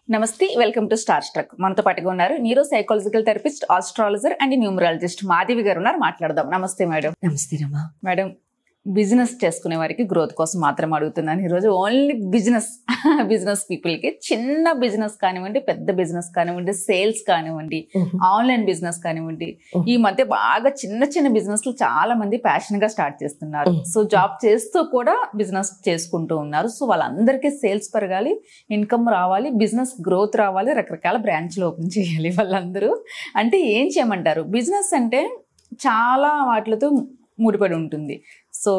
నమస్తే, welcome to star struck. మనతో పాటుగా ఉన్నారు neuro psychological therapist, astrologer and numerologist Madhavi గారు ఉన్నారు. మాట్లాడదాం. నమస్తే మేడం. నమస్తే రమా. మేడం, బిజినెస్ చేసుకునే వారికి గ్రోత్ కోసం మాత్రం అడుగుతున్నాను ఈరోజు. ఓన్లీ బిజినెస్ పీపుల్కి చిన్న బిజినెస్ కానివ్వండి, పెద్ద బిజినెస్ కానివ్వండి, సేల్స్ కానివ్వండి, ఆన్లైన్ బిజినెస్ కానివ్వండి, ఈ మధ్య బాగా చిన్న చిన్న బిజినెస్లు చాలా మంది ప్యాషన్ గా స్టార్ట్ చేస్తున్నారు. సో జాబ్ చేస్తూ కూడా బిజినెస్ చేసుకుంటూ ఉన్నారు. సో వాళ్ళందరికీ సేల్స్ పెరగాలి, ఇన్కమ్ రావాలి, బిజినెస్ గ్రోత్ రావాలి, రకరకాల బ్రాంచ్లు ఓపెన్ చేయాలి వాళ్ళందరూ. అంటే ఏం చేయమంటారు? బిజినెస్ అంటే చాలా వాటితో ముడిపడి ఉంటుంది. సో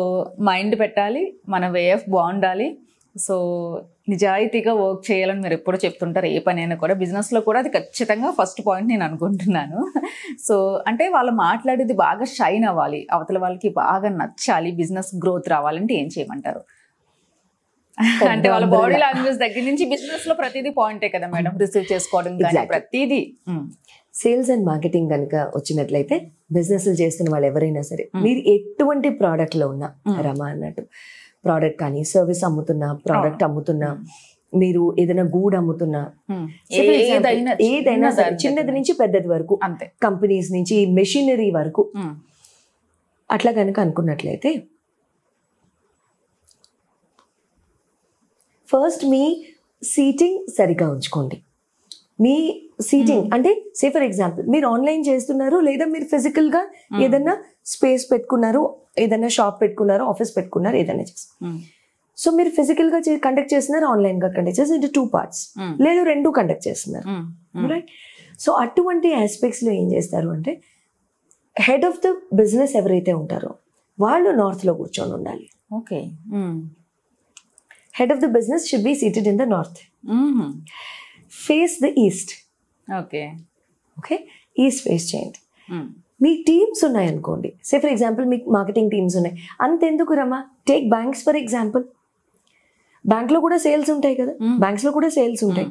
మైండ్ పెట్టాలి, మన వే ఆఫ్ బాగుండాలి. సో నిజాయితీగా వర్క్ చేయాలని మీరు ఎప్పుడూ చెప్తుంటారు. ఏ పని అయినా కూడా బిజినెస్లో కూడా అది ఖచ్చితంగా ఫస్ట్ పాయింట్ నేను అనుకుంటున్నాను. సో అంటే వాళ్ళు మాట్లాడేది బాగా షైన్ అవ్వాలి, అవతల వాళ్ళకి బాగా నచ్చాలి, బిజినెస్ గ్రోత్ రావాలంటే ఏం చేయమంటారు? అంటే వాళ్ళ బాడీ లాంగ్వేజ్ దగ్గర నుంచి బిజినెస్ లో ప్రతిదీ పాయింటే కదా మేడం, రిసీవ్ చేసుకోవడం కానీ ప్రతిదీ. సేల్స్ అండ్ మార్కెటింగ్ కనుక వచ్చినట్లయితే బిజినెస్ చేస్తున్న వాళ్ళు ఎవరైనా సరే, మీరు ఎటువంటి ప్రోడక్ట్ లో ఉన్నా, రమా అన్నట్టు ప్రోడక్ట్ కానీ సర్వీస్ అమ్ముతున్నా, ప్రోడక్ట్ అమ్ముతున్నా, మీరు ఏదైనా గూడ్ అమ్ముతున్నా, ఏదైనా సరే, చిన్నది నుంచి పెద్దది వరకు, అంతే, కంపెనీస్ నుంచి మెషినరీ వరకు, అట్లా కనుక అనుకున్నట్లయితే ఫస్ట్ మీ సీటింగ్ సరిగా ఉంచుకోండి. మీ సీటింగ్ అంటే సే ఫర్ ఎగ్జాంపుల్ మీరు ఆన్లైన్ చేస్తున్నారు, లేదా మీరు ఫిజికల్గా ఏదైనా స్పేస్ పెట్టుకున్నారు, ఏదైనా షాప్ పెట్టుకున్నారు, ఆఫీస్ పెట్టుకున్నారు, ఏదైనా చేస్తారు. సో మీరు ఫిజికల్గా కండక్ట్ చేస్తున్నారు, ఆన్లైన్గా కండక్ట్ చేస్తారు, ఇంటూ 2 parts, లేదు 2 కండక్ట్ చేస్తున్నారు, రైట్? సో అటువంటి ఆస్పెక్ట్స్లో ఏం చేస్తారు అంటే, హెడ్ ఆఫ్ ద బిజినెస్ ఎవరైతే ఉంటారో వాళ్ళు నార్త్లో కూర్చొని ఉండాలి. Okay. Head of the business should be seated in the north. Face the east. Okay. East face చేయండి. మీ టీమ్స్ ఉన్నాయనుకోండి, సే ఫర్ ఎగ్జాంపుల్ మీకు మార్కెటింగ్ టీమ్స్ ఉన్నాయి, అంతెందుకు రమా, టేక్ బ్యాంక్స్ ఫర్ ఎగ్జాంపుల్. బ్యాంక్లో కూడా సేల్స్ ఉంటాయి కదా, బ్యాంక్స్లో కూడా సేల్స్ ఉంటాయి.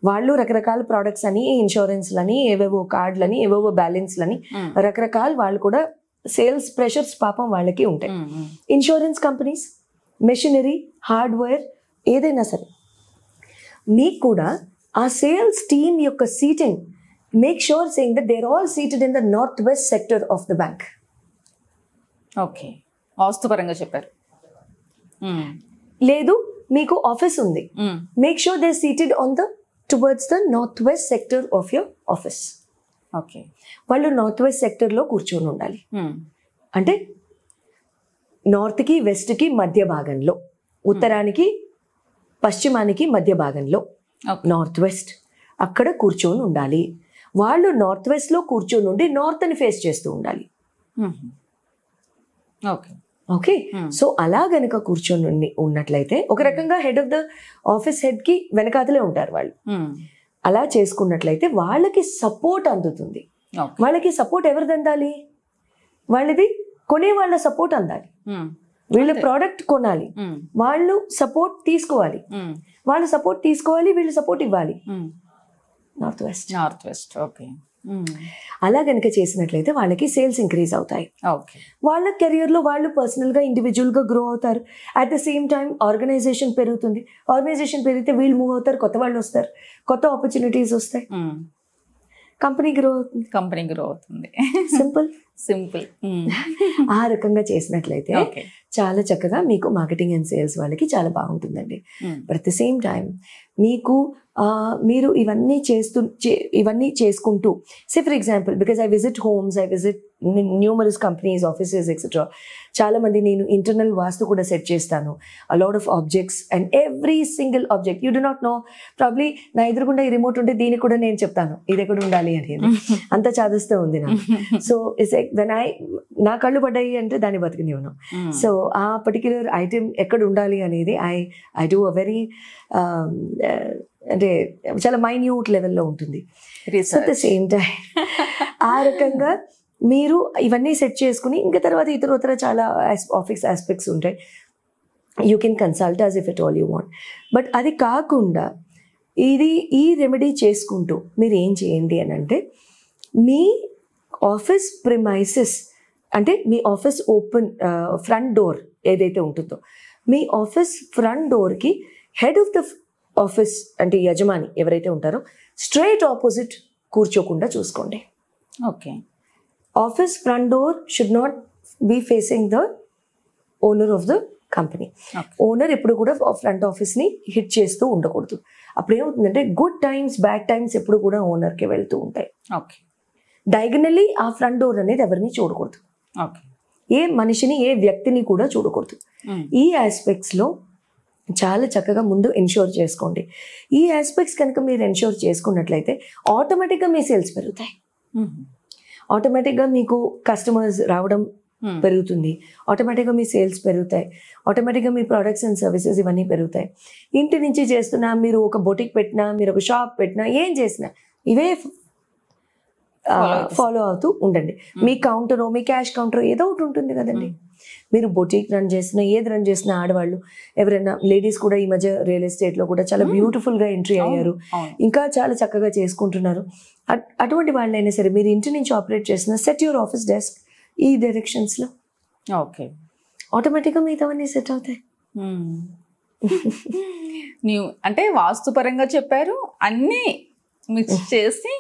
వాళ్ళు రకరకాల ప్రోడక్ట్స్ అని, ఇన్సూరెన్స్లని, ఏవేవో కార్డులని, ఏవేవో బ్యాలెన్స్లని, రకరకాల వాళ్ళు కూడా సేల్స్ ప్రెషర్స్ పాపం వాళ్ళకి ఉంటాయి. ఇన్సూరెన్స్ కంపెనీస్, మెషినరీ, హార్డ్వేర్, ఏదైనా సరే, మీకు కూడా ఆ సేల్స్ టీమ్ యొక్క seating make sure saying that they are all seated in the north west sector of the bank. Okay, వాస్తుపరంగా చెప్పారు. లేదు మీకు ఆఫీస్ ఉంది, make sure they seated on the towards the north west sector of your office. Okay, వాళ్ళు north west సెక్టర్లో కూర్చొని ఉండాలి. అంటే నార్త్కి వెస్ట్కి మధ్య భాగంలో, ఉత్తరానికి పశ్చిమానికి మధ్య భాగంలో, నార్త్ వెస్ట్ అక్కడ కూర్చొని ఉండాలి. వాళ్ళు నార్త్ వెస్ట్లో కూర్చొని ఉండి నార్త్ అని ఫేస్ చేస్తూ ఉండాలి. ఓకే. సో అలా గనక కూర్చొని ఉన్నట్లయితే ఒక రకంగా హెడ్ ఆఫ్ ద ఆఫీస్ హెడ్కి వెనకాతలే ఉంటారు వాళ్ళు. అలా చేసుకున్నట్లయితే వాళ్ళకి సపోర్ట్ అందుతుంది. వాళ్ళకి సపోర్ట్ ఎవరిది అందాలి? వాళ్ళది కొనే వాళ్ళ సపోర్ట్ అందాలి. వీళ్ళు ప్రోడక్ట్ కొనాలి, వాళ్ళు సపోర్ట్ తీసుకోవాలి, వాళ్ళు సపోర్ట్ తీసుకోవాలి, వీళ్ళు సపోర్ట్ ఇవ్వాలి. North west. ఓకే. అలా కనుక చేసినట్లయితే వాళ్ళకి సేల్స్ ఇంక్రీజ్ అవుతాయి. వాళ్ళ కెరియర్లో వాళ్ళు పర్సనల్గా, ఇండివిజువల్గా గ్రో అవుతారు. At the same time organisation పెరుగుతుంది. ఆర్గనైజేషన్ పెరిగితే వీళ్ళు మూవ్ అవుతారు, కొత్త వాళ్ళు వస్తారు, కొత్త ఆపర్చునిటీస్ వస్తాయి, కంపెనీ గ్రో అవుతుంది. సింపుల్. ఆ రకంగా చేసినట్లయితే చాలా చక్కగా మీకు మార్కెటింగ్ అండ్ సేల్స్ వాళ్ళకి చాలా బాగుంటుందండి. But at the same time మీకు మీరు ఇవన్నీ చేసుకుంటూ, say for example, because I visit homes, I visit numerous companies, offices etcetera. చాలా మంది నేను ఇంటర్నల్ వాస్తు కూడా సెట్ చేస్తాను. A lot of objects and every single object you do not know. Probably నా ఎదురుగుండా ఈ రిమోట్ ఉంటే దీనికి కూడా నేను చెప్తాను ఇది ఎక్కడ ఉండాలి అనేది. అంత చాదస్తూ ఉంది నాకు. సో ఇట్స్ లైక్ వెన్ నా కళ్ళు పడ్డాయి అంటే దాన్ని బతికినివ్వను. సో ఆ పర్టిక్యులర్ ఐటెం ఎక్కడ ఉండాలి అనేది ఐ డూ అ వెరీ అంటే చాలా మైన్యూట్ లెవెల్లో ఉంటుంది. అట్ ద సేమ్ టైం ఆ రకంగా మీరు ఇవన్నీ సెట్ చేసుకుని ఇంకా తర్వాత ఇతర చాలా ఆఫీస్ ఆస్పెక్ట్స్ ఉంటాయి. You can consult as if it all you want. But అది కాకుండా ఈ రెమెడీ చేసుకుంటూ మీరు ఏం చేయండి అని అంటే, మీ ఆఫీస్ ప్రిమైసెస్ అంటే మీ ఆఫీస్ ఓపెన్ ఫ్రంట్ డోర్ ఏదైతే ఉంటుందో, మీ ఆఫీస్ ఫ్రంట్ డోర్కి హెడ్ ఆఫ్ ద ఆఫీస్ అంటే యజమాని ఎవరైతే ఉంటారో స్ట్రైట్ ఆపోజిట్ కూర్చోకుండా చూసుకోండి. Okay. Office front door should not be facing the owner of the company. Owner ఎప్పుడు కూడా ఫ్రంట్ ఆఫీస్ని హిట్ చేస్తూ ఉండకూడదు. అప్పుడు ఏమవుతుందంటే గుడ్ టైమ్స్ బ్యాడ్ టైమ్స్ ఎప్పుడు కూడా ఓనర్కి వెళ్తూ ఉంటాయి. ఓకే. డయాగనల్లీ ఆ ఫ్రంట్ డోర్ అనేది ఎవరిని చూడకూడదు. ఓకే. ఏ మనిషిని ఏ వ్యక్తిని కూడా చూడకూడదు. ఈ ఆస్పెక్ట్స్లో చాలా చక్కగా ముందు ఎన్ష్యూర్ చేసుకోండి. ఈ ఆస్పెక్ట్స్ కనుక మీరు ఎన్ష్యూర్ చేసుకున్నట్లయితే ఆటోమేటిక్గా మీ సేల్స్ పెరుగుతాయి. ఆటోమేటిక్గా మీకు కస్టమర్స్ రావడం పెరుగుతుంది. ఆటోమేటిక్గా మీ సేల్స్ పెరుగుతాయి. ఆటోమేటిక్గా మీ ప్రొడక్ట్స్ అండ్ సర్వీసెస్ ఇవన్నీ పెరుగుతాయి. ఇంటి నుంచి చేస్తున్నా, మీరు ఒక బొటిక్ పెట్టినా, మీరు ఒక షాప్ పెట్టినా, ఏం చేసినా ఇవే ఫాలో అవుతూ ఉండండి. మీ కౌంటర్, మీ క్యాష్ కౌంటర్ ఏదో ఒకటి ఉంటుంది కదండి. మీరు బొటిక్ రన్ చేసినా, ఏది రన్ చేసినా, ఆడవాళ్ళు ఎవరైనా లేడీస్ కూడా ఈ మధ్య రియల్ ఎస్టేట్లో కూడా చాలా బ్యూటిఫుల్గా ఎంట్రీ అయ్యారు. ఇంకా చాలా చక్కగా చేసుకుంటున్నారు. అటువంటి వాళ్ళైనా సరే మీరు ఇంటి నుంచి ఆపరేట్ చేసిన సెట్ యువర్ ఆఫీస్ డెస్క్ ఈ డైరెక్షన్స్లో. ఓకే. ఆటోమేటిక్గా మిగతావన్నీ సెట్ అవుతాయి. నీవు అంటే వాస్తుపరంగా చెప్పారు, అన్నీ మిక్స్ చేసి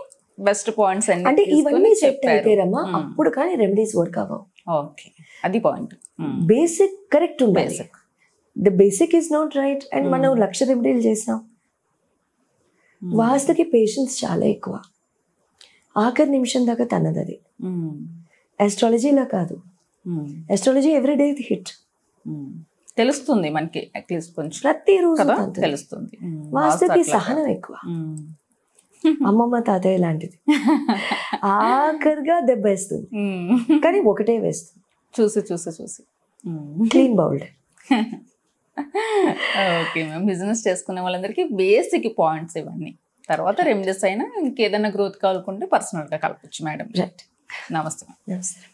బెస్ట్ పాయింట్స్ అన్ని అంటే ఇవన్నీ సెట్ అయితేరమ్మా అప్పుడు కానీ రెమెడీస్ వర్క్ అవ్వవు. ఓకే, అది పాయింట్. బేసిక్ కరెక్ట్ ఉండాలి. The basic is not right and మనం 1,00,000 రెమెడీలు చేసినాం. వాస్తుకి పేషెన్స్ చాలా ఎక్కువ. ఆఖరి నిమిషం దాకా తనది అది. ఆస్ట్రాలజీలా కాదు. ఆస్ట్రాలజీ ఎవ్రీడే హిట్ తెలుస్తుంది మనకి, అట్లీస్ట్ కొంచెం ప్రతిరోజు తెలుస్తుంది. వాస్తుకి సహనం ఎక్కువ. అమ్మమ్మ తాతయ్య లాంటిది. ఆఖరిగా దెబ్బ వేస్తుంది కానీ ఒకటే వేస్తుంది. చూసి clean bowled. Okay ma'am. Business చేసుకునే వాళ్ళందరికీ బేసిక్ పాయింట్స్ ఇవన్నీ. తర్వాత రెమెడీస్ అయినా ఇంకేదైనా గ్రోత్ కావాలనుకుంటే పర్సనల్గా కలపచ్చు మేడం. రైట్. నమస్తే. నమస్తే.